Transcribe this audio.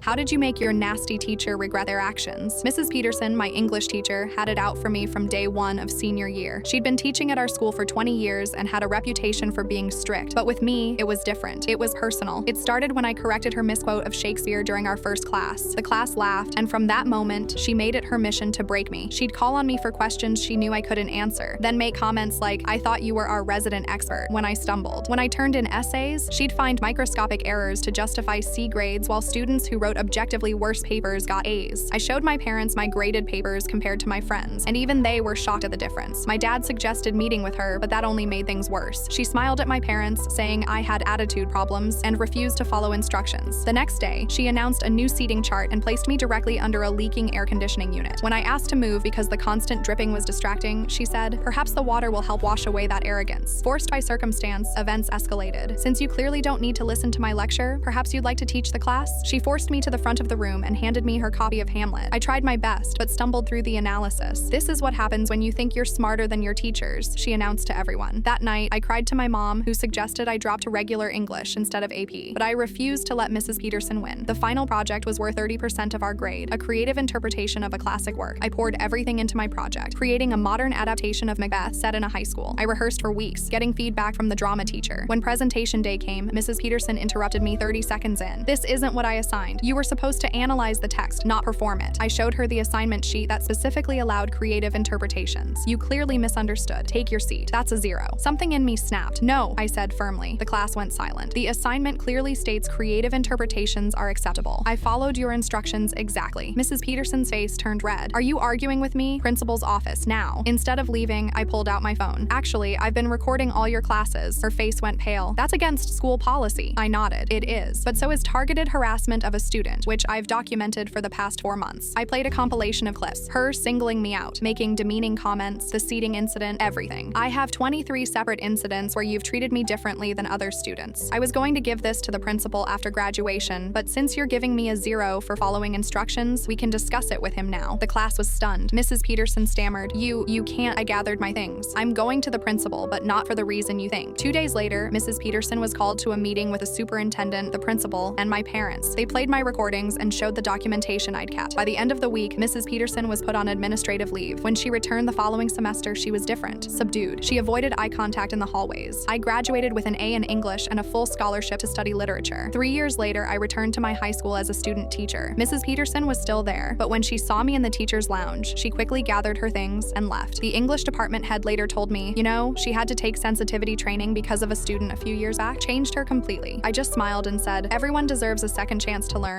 How did you make your nasty teacher regret their actions? Mrs. Peterson, my English teacher, had it out for me from day one of senior year. She'd been teaching at our school for 20 years and had a reputation for being strict, but with me, it was different. It was personal. It started when I corrected her misquote of Shakespeare during our first class. The class laughed, and from that moment, she made it her mission to break me. She'd call on me for questions she knew I couldn't answer, then make comments like, "I thought you were our resident expert," when I stumbled. When I turned in essays, she'd find microscopic errors to justify C grades while students who wrote objectively worse papers got A's. I showed my parents my graded papers compared to my friends, and even they were shocked at the difference. My dad suggested meeting with her, but that only made things worse. She smiled at my parents, saying I had attitude problems, and refused to follow instructions. The next day, she announced a new seating chart and placed me directly under a leaking air conditioning unit. When I asked to move because the constant dripping was distracting, she said, "Perhaps the water will help wash away that arrogance." Forced by circumstance, events escalated. "Since you clearly don't need to listen to my lecture, perhaps you'd like to teach the class?" She forced me to the front of the room and handed me her copy of Hamlet. I tried my best, but stumbled through the analysis. "This is what happens when you think you're smarter than your teachers," she announced to everyone. That night, I cried to my mom, who suggested I drop to regular English instead of AP, but I refused to let Mrs. Peterson win. The final project was worth 30% of our grade, a creative interpretation of a classic work. I poured everything into my project, creating a modern adaptation of Macbeth set in a high school. I rehearsed for weeks, getting feedback from the drama teacher. When presentation day came, Mrs. Peterson interrupted me 30 seconds in. "This isn't what I assigned. You were supposed to analyze the text, not perform it." I showed her the assignment sheet that specifically allowed creative interpretations. "You clearly misunderstood. Take your seat. That's a 0. Something in me snapped. "No," I said firmly. The class went silent. "The assignment clearly states creative interpretations are acceptable. I followed your instructions exactly." Mrs. Peterson's face turned red. "Are you arguing with me? Principal's office, now." Instead of leaving, I pulled out my phone. "Actually, I've been recording all your classes." Her face went pale. "That's against school policy." I nodded. "It is. But so is targeted harassment of a student, which I've documented for the past 4 months." I played a compilation of clips. Her singling me out, making demeaning comments, the seating incident, everything. "I have 23 separate incidents where you've treated me differently than other students. I was going to give this to the principal after graduation, but since you're giving me a 0 for following instructions, we can discuss it with him now." The class was stunned. Mrs. Peterson stammered, You can't." I gathered my things. "I'm going to the principal, but not for the reason you think." 2 days later, Mrs. Peterson was called to a meeting with the superintendent, the principal, and my parents. They played my recordings and showed the documentation I'd kept. By the end of the week, Mrs. Peterson was put on administrative leave. When she returned the following semester, she was different, subdued. She avoided eye contact in the hallways. I graduated with an A in English and a full scholarship to study literature. 3 years later, I returned to my high school as a student teacher. Mrs. Peterson was still there, but when she saw me in the teacher's lounge, she quickly gathered her things and left. The English department head later told me, she had to take sensitivity training because of a student a few years back. Changed her completely. I just smiled and said, "Everyone deserves a second chance to learn."